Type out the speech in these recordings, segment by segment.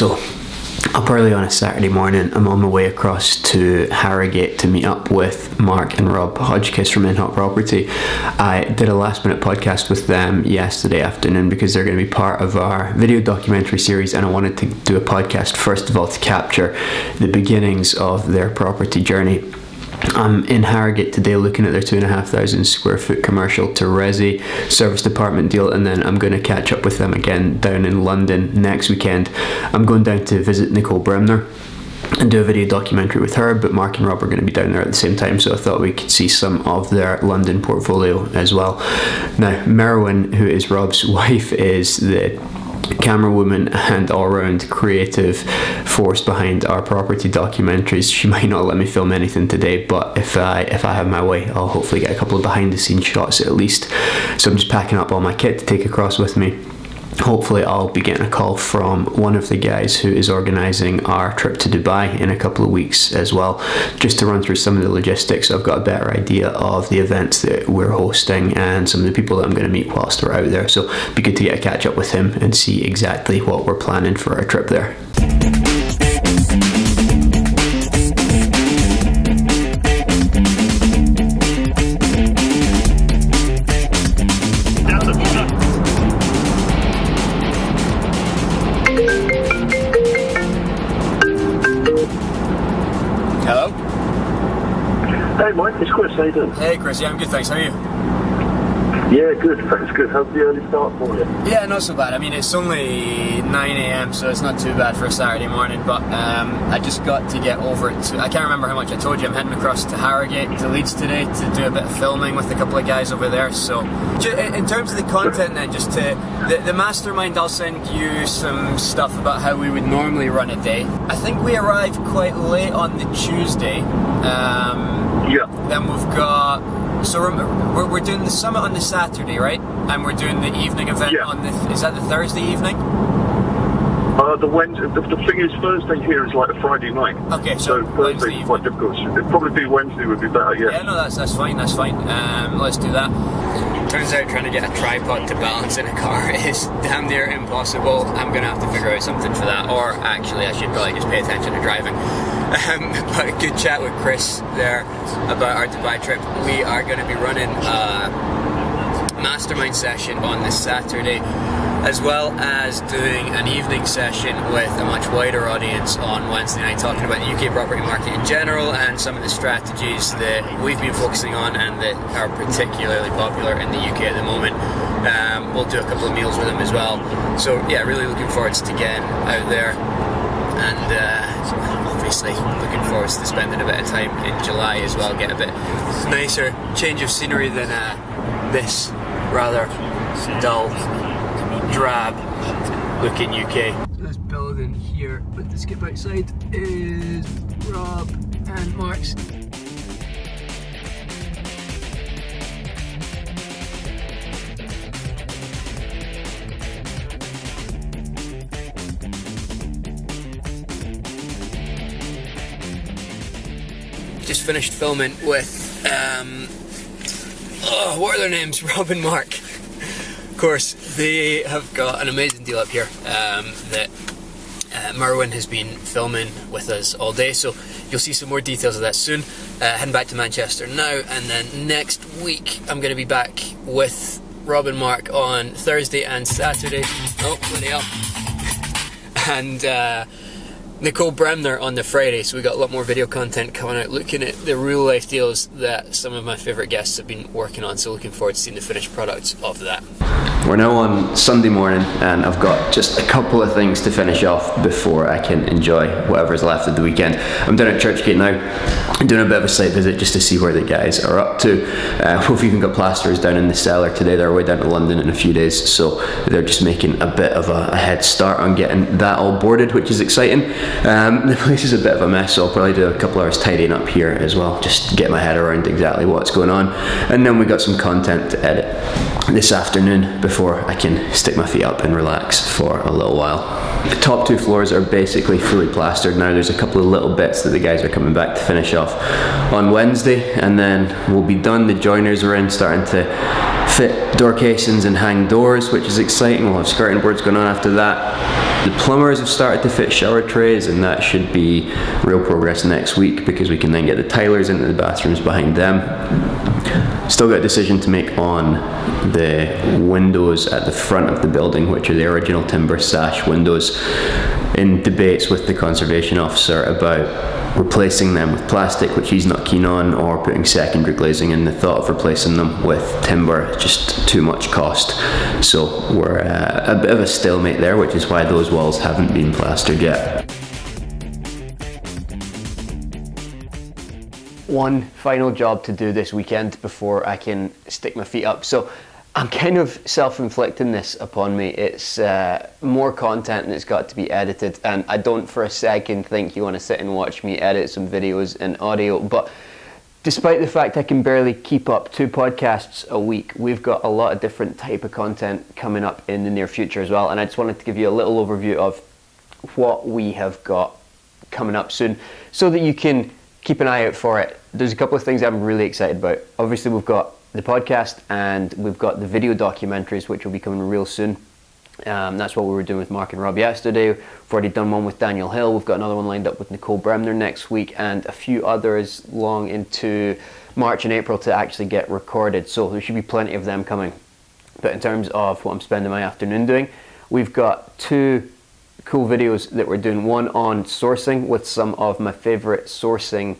So up early on a Saturday morning, I'm on my way across to Harrogate to meet up with Mark and Rob Hodgkiss from In-Hot Property. I did a last minute podcast with them yesterday afternoon because they're going to be part of our video documentary series, and I wanted to do a podcast first of all to capture the beginnings of their property journey. I'm in Harrogate today looking at their 2,500 square foot commercial to resi serviced apartment deal, and then I'm going to catch up with them again down in London next weekend. I'm going down to visit Nicole Bremner and do a video documentary with her, but Mark and Rob are going to be down there at the same time, so I thought we could see some of their London portfolio as well. Now, Merwin, who is Rob's wife, is the camera woman and all-round creative force behind our property documentaries. She might not let me film anything today, but if I have my way, I'll hopefully get a couple of behind-the-scenes shots at least. So I'm just packing up all my kit to take across with me. Hopefully I'll be getting a call from one of the guys who is organising our trip to Dubai in a couple of weeks as well, just to run through some of the logistics. So I've got a better idea of the events that we're hosting and some of the people that I'm going to meet whilst we're out there. So it'd be good to get a catch up with him and see exactly what we're planning for our trip there. Hey Mike, it's Chris, how you doing? Hey Chris, yeah I'm good thanks, how are you? Yeah, good, thanks, good. How's the early start for you? Yeah, not so bad. I mean, it's only 9am, so it's not too bad for a Saturday morning, but I just got to get over it. I can't remember how much I told you. I'm heading across to Harrogate, to Leeds today, to do a bit of filming with a couple of guys over there. So, in terms of the content then, just to, the mastermind, I'll send you some stuff about how we would normally run a day. I think we arrived quite late on the Tuesday. Yeah. Then we've got... So we're doing the summit on the Saturday, right? And we're doing the evening event on the... Is that the Thursday evening? The Wednesday. The thing is, Thursday here is like a Friday night. Okay, so Thursday is quite difficult. It'd probably be Wednesday would be better. Yeah. Yeah, no, that's fine. That's fine. Let's do that. Turns out trying to get a tripod to balance in a car is damn near impossible. I'm gonna have to figure out something for that, or actually, I should probably just pay attention to driving. But a good chat with Chris there about our Dubai trip. We are going to be running a mastermind session on this Saturday, as well as doing an evening session with a much wider audience on Wednesday night, talking about the UK property market in general and some of the strategies that we've been focusing on and that are particularly popular in the UK at the moment. We'll do a couple of meals with them as well. So yeah, really looking forward to getting out there, and obviously looking forward to spending a bit of time in July as well, get a bit nicer change of scenery than this rather dull, drab looking UK. So this building here with the skip outside is Rob and Mark's. Just finished filming with what are their names? Rob and Mark. Of course, they have got an amazing deal up here that Merwin has been filming with us all day, so you'll see some more details of that soon. Heading back to Manchester now, and then next week I'm going to be back with Rob and Mark on Thursday and Saturday. Oh, bloody hell. And Nicole Bremner on the Friday, so we got a lot more video content coming out looking at the real life deals that some of my favourite guests have been working on, so looking forward to seeing the finished products of that. We're now on Sunday morning, and I've got just a couple of things to finish off before I can enjoy whatever's left of the weekend. I'm down at Churchgate now, I'm doing a bit of a site visit just to see where the guys are up to. We've even got plasterers down in the cellar today. They're way down to London in a few days, so they're just making a bit of a head start on getting that all boarded, which is exciting. The place is a bit of a mess, so I'll probably do a couple hours tidying up here as well, just get my head around exactly what's going on. And then we got some content to edit this afternoon before I can stick my feet up and relax for a little while. The top 2 floors are basically fully plastered now. There's a couple of little bits that the guys are coming back to finish off on Wednesday, and then we'll be done. The joiners are in, starting to fit door casings and hang doors, which is exciting. We'll have skirting boards going on after that. The plumbers have started to fit shower trays, and that should be real progress next week, because we can then get the tilers into the bathrooms behind them. Still got a decision to make on the windows at the front of the building, which are the original timber sash windows. In debates with the conservation officer about replacing them with plastic, which he's not keen on, or putting secondary glazing, and the thought of replacing them with timber, just too much cost. So we're a bit of a stalemate there, which is why those walls haven't been plastered yet. One final job to do this weekend before I can stick my feet up. So I'm kind of self-inflicting this upon me. It's more content and it's got to be edited, and I don't for a second think you want to sit and watch me edit some videos and audio, but despite the fact I can barely keep up 2 podcasts a week, we've got a lot of different type of content coming up in the near future as well, and I just wanted to give you a little overview of what we have got coming up soon so that you can keep an eye out for it. There's a couple of things I'm really excited about. Obviously, we've got the podcast and we've got the video documentaries, which will be coming real soon. That's what we were doing with Mark and Rob yesterday. We've already done one with Daniel Hill. We've got another one lined up with Nicole Bremner next week, and a few others long into March and April to actually get recorded. So there should be plenty of them coming. But in terms of what I'm spending my afternoon doing, we've got 2 cool videos that we're doing. One on sourcing with some of my favorite sourcing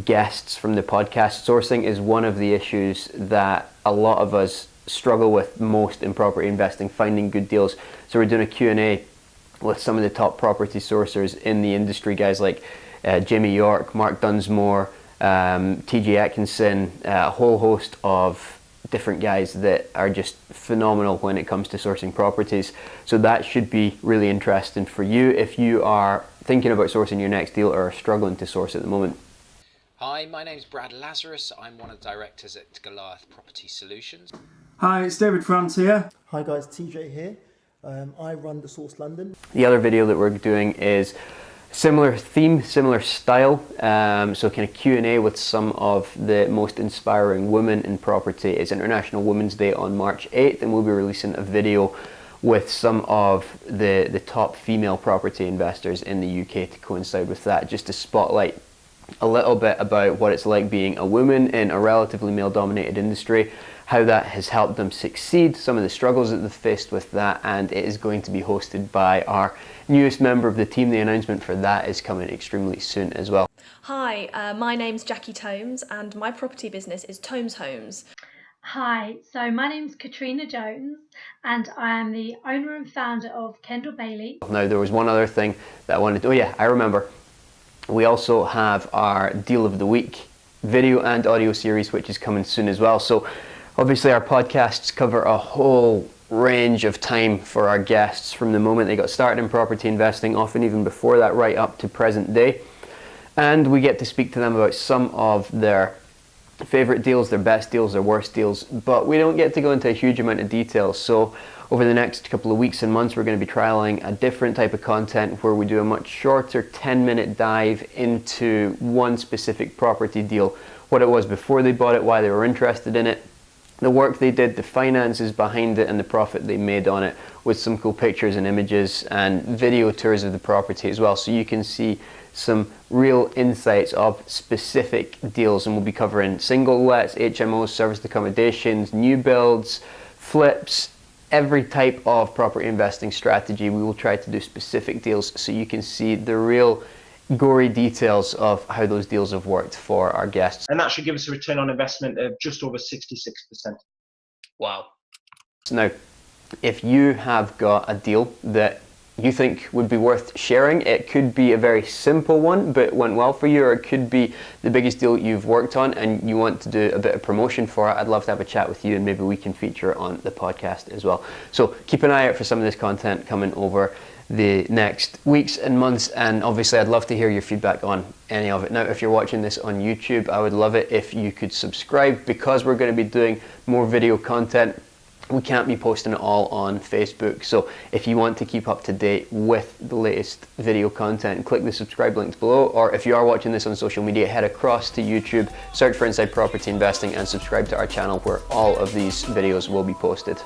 guests from the podcast. Sourcing is one of the issues that a lot of us struggle with most in property investing, finding good deals. So we're doing a Q&A with some of the top property sourcers in the industry, guys like Jamie York, Mark Dunsmore, TJ Atkinson, a whole host of different guys that are just phenomenal when it comes to sourcing properties. So that should be really interesting for you if you are thinking about sourcing your next deal or are struggling to source at the moment. Hi, my name's Brad Lazarus. I'm one of the directors at Goliath Property Solutions. Hi, it's David France here. Hi guys, TJ here. I run the Source London. The other video that we're doing is similar theme, similar style, so kind of Q&A with some of the most inspiring women in property. It's International Women's Day on March 8th, and we'll be releasing a video with some of the top female property investors in the UK to coincide with that, just to spotlight a little bit about what it's like being a woman in a relatively male-dominated industry, how that has helped them succeed, some of the struggles that they've faced with that, and it is going to be hosted by our newest member of the team. The announcement for that is coming extremely soon as well. Hi, my name's Jackie Tomes and my property business is Tomes Homes. Hi, so my name's Katrina Jones and I am the owner and founder of Kendall Bailey. Now there was one other thing that I wanted to, oh yeah, I remember. We also have our Deal of the Week video and audio series, which is coming soon as well. So obviously our podcasts cover a whole range of time for our guests from the moment they got started in property investing, often even before that, right up to present day. And we get to speak to them about some of their favorite deals, their best deals, their worst deals, but we don't get to go into a huge amount of detail. So over the next couple of weeks and months, we're going to be trialing a different type of content where we do a much shorter 10-minute dive into one specific property deal, what it was before they bought it, why they were interested in it, the work they did, the finances behind it, and the profit they made on it, with some cool pictures and images and video tours of the property as well, so you can see some real insights of specific deals. And we'll be covering single lets, HMOs, serviced accommodations, new builds, flips, every type of property investing strategy. We will try to do specific deals so you can see the real gory details of how those deals have worked for our guests. And that should give us a return on investment of just over 66%. Wow. Now, if you have got a deal that you think would be worth sharing, it could be a very simple one but went well for you, or it could be the biggest deal you've worked on and you want to do a bit of promotion for it, I'd love to have a chat with you and maybe we can feature it on the podcast as well. So keep an eye out for some of this content coming over the next weeks and months, and obviously I'd love to hear your feedback on any of it. Now, if you're watching this on YouTube, I would love it if you could subscribe, because we're going to be doing more video content. We can't be posting it all on Facebook, so if you want to keep up to date with the latest video content, click the subscribe links below, or if you are watching this on social media, head across to YouTube, search for Inside Property Investing and subscribe to our channel, where all of these videos will be posted.